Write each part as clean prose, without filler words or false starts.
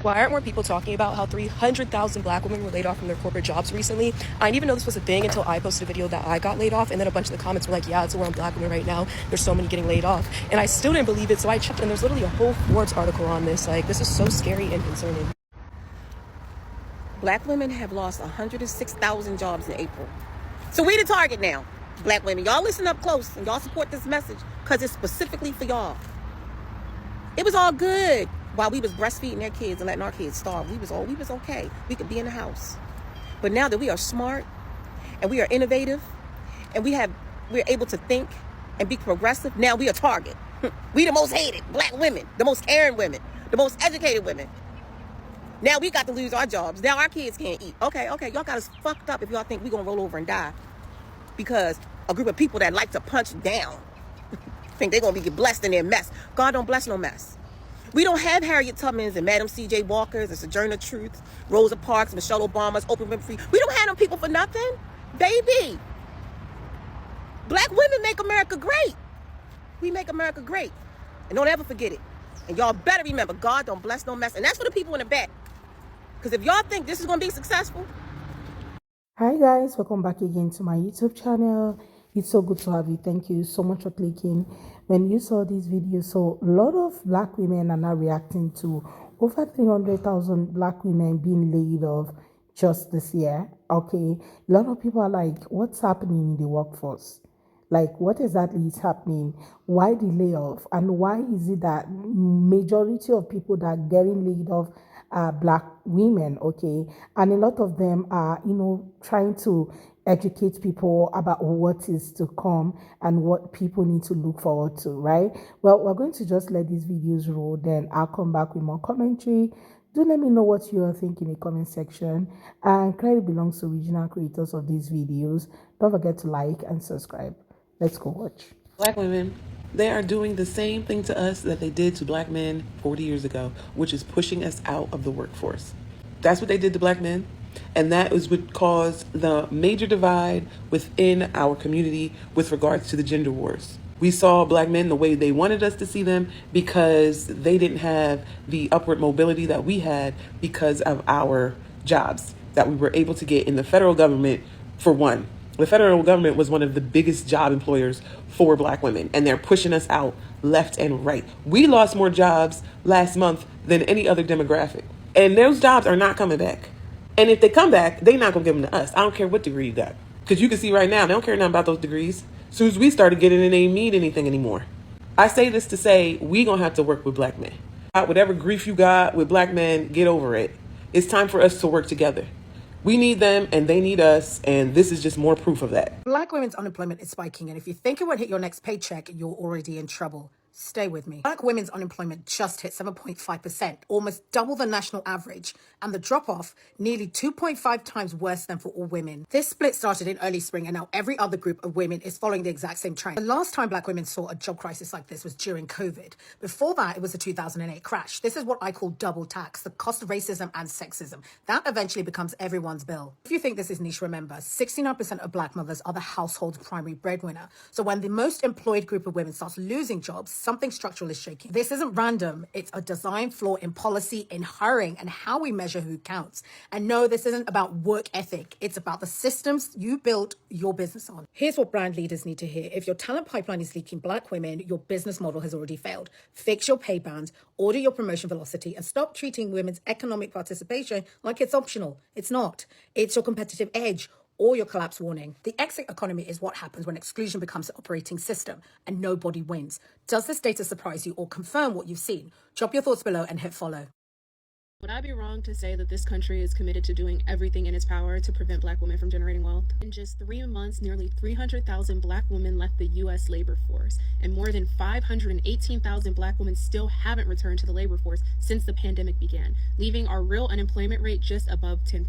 Why aren't more people talking about how 300,000 black women were laid off from their corporate jobs recently? I didn't even know this was a thing until I posted a video that I got laid off, and then a bunch of the comments were like, yeah, it's a war on black women right now. There's so many getting laid off. And I still didn't believe it, so I checked, and there's literally a whole Forbes article on this. Like, this is so scary and concerning. Black women have lost 106,000 jobs in April. So we the target now, black women. Y'all listen up close and y'all support this message because it's specifically for y'all. It was all good while we was breastfeeding their kids and letting our kids starve. We was okay. We could be in the house. But now that we are smart and we are innovative and we're able to think and be progressive, now we are target. We the most hated black women, the most caring women, the most educated women. Now we got to lose our jobs. Now our kids can't eat. Okay, y'all got us fucked up if y'all think we're gonna roll over and die because a group of people that like to punch down think they're gonna be blessed in their mess. God don't bless no mess. We don't have Harriet Tubmans and Madam C.J. Walkers and Sojourner Truth, Rosa Parks, Michelle Obama's, Oprah Winfrey. We don't have them people for nothing, baby. Black women make America great. We make America great. And don't ever forget it. And y'all better remember, God don't bless no mess. And that's for the people in the back. Because if y'all think this is going to be successful. Hi guys, welcome back again to my YouTube channel. It's so good to have you. Thank you so much for clicking. When you saw this video, so a lot of black women are now reacting to over 300,000 black women being laid off just this year. Okay, a lot of people are like, what's happening in the workforce? Like, what exactly is happening? Why the layoff? And why is it that majority of people that are getting laid off are black women? Okay, and a lot of them are, trying to educate people about what is to come and what people need to look forward to, right? Well, we're going to just let these videos roll, then I'll come back with more commentary. Do let me know what you are thinking in the comment section, and credit belongs to original creators of these videos. Don't forget to like and subscribe. Let's go watch. Black women, they are doing the same thing to us that they did to black men 40 years ago, which is pushing us out of the workforce. That's what they did to black men. And that is what caused the major divide within our community with regards to the gender wars. We saw black men the way they wanted us to see them because they didn't have the upward mobility that we had because of our jobs that we were able to get in the federal government. For one, the federal government was one of the biggest job employers for black women, and they're pushing us out left and right. We lost more jobs last month than any other demographic, and those jobs are not coming back. And if they come back, they're not going to give them to us. I don't care what degree you got. Because you can see right now, they don't care nothing about those degrees. As soon as we started getting it, they ain't mean anything anymore. I say this to say, we going to have to work with black men. Whatever grief you got with black men, get over it. It's time for us to work together. We need them and they need us, and this is just more proof of that. Black women's unemployment is spiking, and if you think it won't hit your next paycheck, you're already in trouble. Stay with me. Black women's unemployment just hit 7.5%, almost double the national average, and the drop-off nearly 2.5 times worse than for all women. This split started in early spring, and now every other group of women is following the exact same trend. The last time black women saw a job crisis like this was during COVID. Before that, it was the 2008 crash. This is what I call double tax, the cost of racism and sexism. That eventually becomes everyone's bill. If you think this is niche, remember, 69% of black mothers are the household's primary breadwinner. So when the most employed group of women starts losing jobs, something structural is shaking. This isn't random. It's a design flaw in policy, in hiring, and how we measure who counts. And no, this isn't about work ethic. It's about the systems you built your business on. Here's what brand leaders need to hear. If your talent pipeline is leaking black women, your business model has already failed. Fix your pay bands, order your promotion velocity, and stop treating women's economic participation like it's optional. It's not. It's your competitive edge or your collapse warning. The exit economy is what happens when exclusion becomes the operating system and nobody wins. Does this data surprise you or confirm what you've seen? Drop your thoughts below and hit follow. Would I be wrong to say that this country is committed to doing everything in its power to prevent black women from generating wealth? In just 3 months, nearly 300,000 black women left the U.S. labor force, and more than 518,000 black women still haven't returned to the labor force since the pandemic began, leaving our real unemployment rate just above 10%.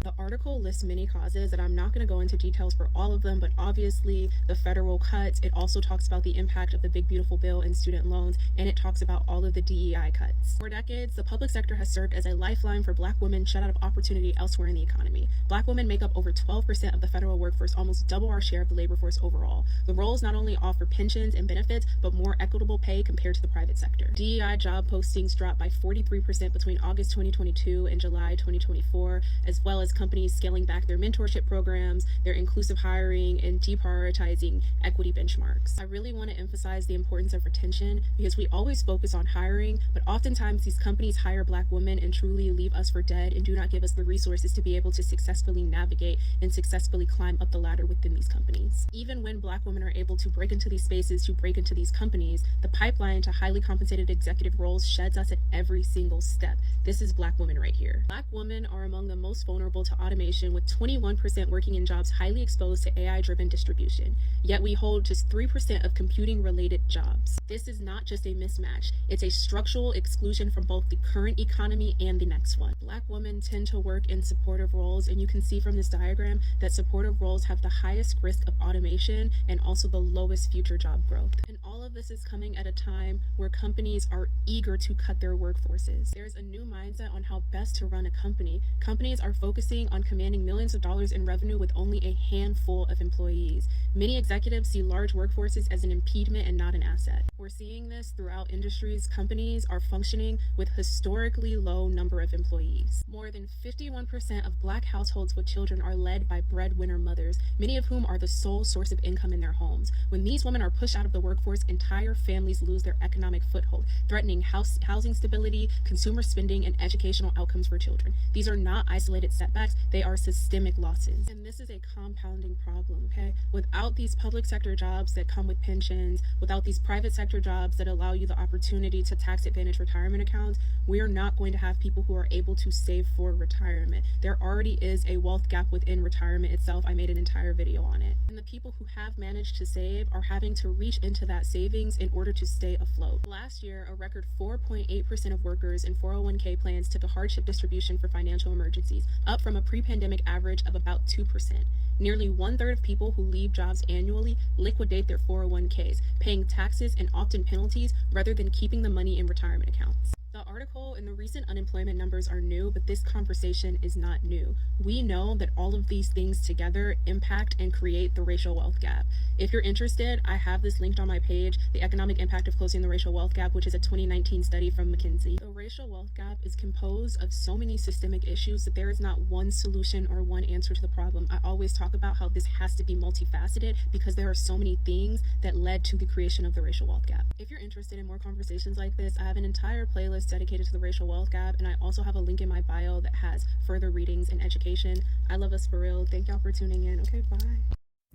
The article lists many causes, and I'm not going to go into details for all of them, but obviously the federal cuts. It also talks about the impact of the Big Beautiful Bill and student loans, and it talks about all of the DEI cuts. For decades, the public sector has served served as a lifeline for Black women shut out of opportunity elsewhere in the economy. Black women make up over 12% of the federal workforce, almost double our share of the labor force overall. The roles not only offer pensions and benefits, but more equitable pay compared to the private sector. DEI job postings dropped by 43% between August 2022 and July 2024, as well as companies scaling back their mentorship programs, their inclusive hiring, and deprioritizing equity benchmarks. I really want to emphasize the importance of retention because we always focus on hiring, but oftentimes these companies hire Black women and truly leave us for dead and do not give us the resources to be able to successfully navigate and successfully climb up the ladder within these companies. Even when Black women are able to break into these spaces, to break into these companies, the pipeline to highly compensated executive roles sheds us at every single step. This is Black women right here. Black women are among the most vulnerable to automation, with 21% working in jobs highly exposed to AI-driven distribution. Yet we hold just 3% of computing-related jobs. This is not just a mismatch. It's a structural exclusion from both the current economy and the next one. Black women tend to work in supportive roles, and you can see from this diagram that supportive roles have the highest risk of automation and also the lowest future job growth. And all of this is coming at a time where companies are eager to cut their workforces. There's a new mindset on how best to run a company. Companies are focusing on commanding millions of dollars in revenue with only a handful of employees. Many executives see large workforces as an impediment and not an asset. We're seeing this throughout industries. Companies are functioning with historically low number of employees. More than 51% of Black households with children are led by breadwinner mothers, many of whom are the sole source of income in their homes. When these women are pushed out of the workforce, entire families lose their economic foothold, threatening housing stability, consumer spending, and educational outcomes for children. These are not isolated setbacks, they are systemic losses. And this is a compounding problem, okay? Without these public sector jobs that come with pensions, without these private sector jobs that allow you the opportunity to tax advantage retirement accounts, we are not going to have people who are able to save for retirement. There already is a wealth gap within retirement itself. I made an entire video on it. And the people who have managed to save are having to reach into that savings in order to stay afloat. Last year, a record 4.8% of workers in 401k plans took a hardship distribution for financial emergencies, up from a pre-pandemic average of about 2%. Nearly 1/3 of people who leave jobs annually liquidate their 401ks, paying taxes and often penalties rather than keeping the money in retirement accounts. The article and the recent unemployment numbers are new, but this conversation is not new. We know that all of these things together impact and create the racial wealth gap. If you're interested, I have this linked on my page, The Economic Impact of Closing the Racial Wealth Gap, which is a 2019 study from McKinsey. The racial wealth gap is composed of so many systemic issues that there is not one solution or one answer to the problem. I always talk about how this has to be multifaceted because there are so many things that led to the creation of the racial wealth gap. If you're interested in more conversations like this, I have an entire playlist dedicated to the racial wealth gap, and I also have a link in my bio that has further readings and education. I love us for real. Thank y'all for tuning in. Okay, bye.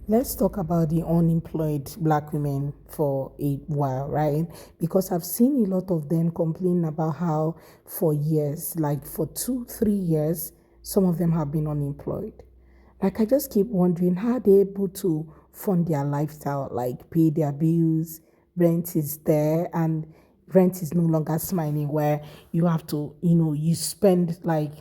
Let's talk about the unemployed Black women for a while, right? Because I've seen a lot of them complain about how for years, like for 2-3 years, some of them have been unemployed. Like, I just keep wondering how they're able to fund their lifestyle, like pay their bills, rent is there, and rent is no longer smiling, where you have to, you spend like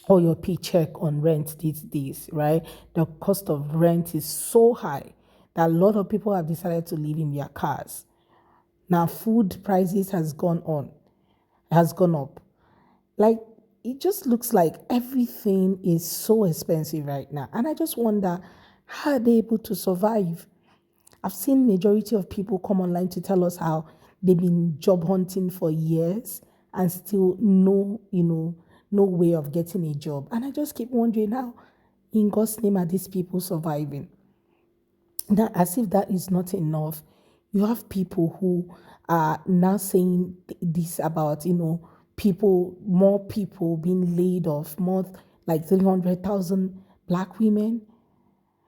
all your paycheck on rent these days, right? The cost of rent is so high that a lot of people have decided to live in their cars. Now, food prices has gone up. Like, it just looks like everything is so expensive right now. And I just wonder, how are they able to survive? I've seen majority of people come online to tell us how they've been job hunting for years and still no way of getting a job. And I just keep wondering, how in God's name are these people surviving? Now, as if that is not enough, you have people who are now saying this about, more people being laid off, more like 300,000 Black women.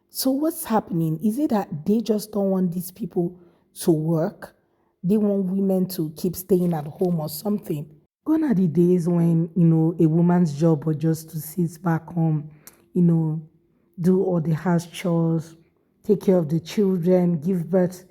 So what's happening? Is it that they just don't want these people to work? They want women to keep staying at home or something? Gone are the days when, a woman's job was just to sit back home, do all the house chores, take care of the children, give birth.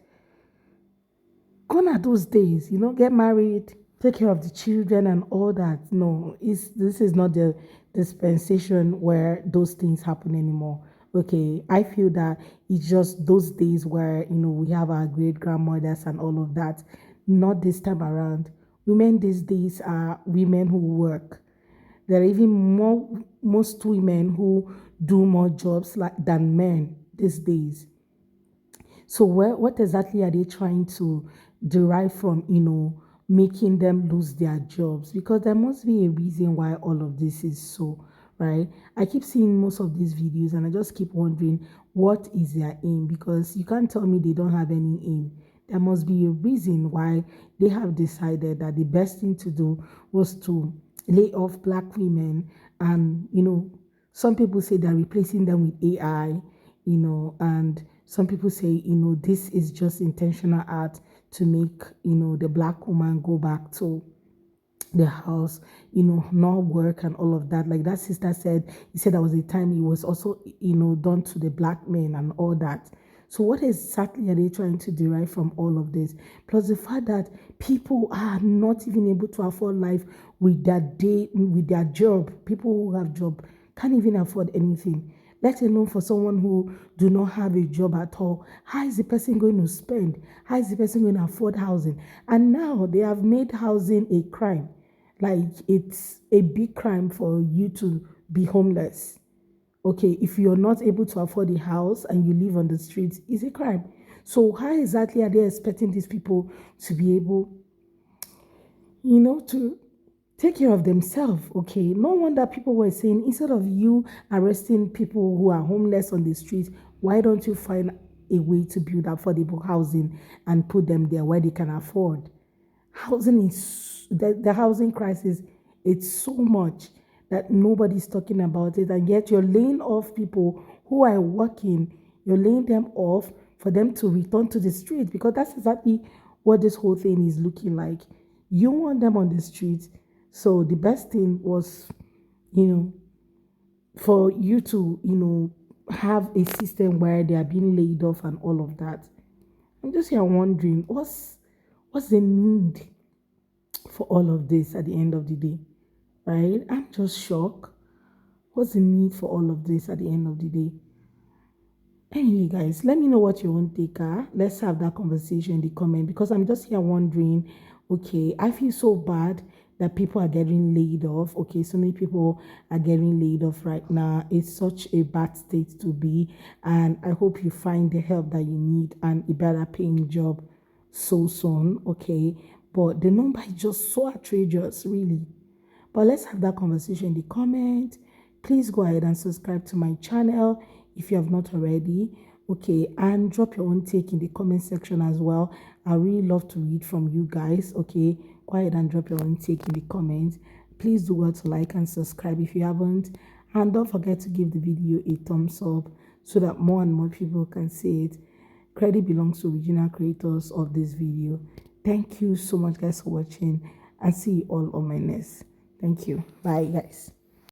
Gone are those days, get married, take care of the children and all that. No, this is not the dispensation where those things happen anymore. Okay, I feel that it's just those days where, we have our great grandmothers and all of that. Not this time around. women these days are women who work. There are even most women who do more jobs than men these days. So what exactly are they trying to derive from, making them lose their jobs? Because there must be a reason why all of this is so, right? I keep seeing most of these videos and I just keep wondering what is their aim, because you can't tell me they don't have any aim. There must be a reason why they have decided that the best thing to do was to lay off black women. And some people say they're replacing them with AI, and some people say, this is just intentional art to make, the black woman go back to the house, not work and all of that. Like that sister said, he said there was a time it was also, done to the black men and all that. So what exactly are they trying to derive from all of this? Plus the fact that people are not even able to afford life with their job. People who have job can't even afford anything, let alone for someone who do not have a job at all. How is the person going to spend? How is the person going to afford housing? And now they have made housing a crime. Like it's a big crime for you to be homeless. Okay, if you're not able to afford a house and you live on the streets, it's a crime. So how exactly are they expecting these people to be able, to take care of themselves? Okay, no wonder people were saying, instead of you arresting people who are homeless on the streets, why don't you find a way to build affordable housing and put them there where they can afford? Housing is the housing crisis. It's so much that nobody's talking about it, and yet you're laying off people who are working. You're laying them off for them to return to the street, because that's exactly what this whole thing is looking like. You want them on the streets, so the best thing was, you know, for you to, have a system where they are being laid off and all of that. I'm just here wondering what's the need for all of this at the end of the day, right? I'm just shocked. What's the need for all of this at the end of the day? Anyway, guys, let me know what your own take are. Let's have that conversation in the comment, because I'm just here wondering, okay, I feel so bad that people are getting laid off. Okay, so many people are getting laid off right now. It's such a bad state to be. And I hope you find the help that you need and a better paying job so soon. Okay, but the number is just so outrageous, really. But let's have that conversation in the comment. Please go ahead and subscribe to my channel if you have not already. Okay, and drop your own take in the comment section as well. I really love to read from you guys. Okay, go ahead and drop your own take in the comments. Please do well to like and subscribe if you haven't. And don't forget to give the video a thumbs up so that more and more people can see it. Credit belongs to original creators of this video. Thank you so much, guys, for watching, and see you all on my next. Thank you. Bye, guys.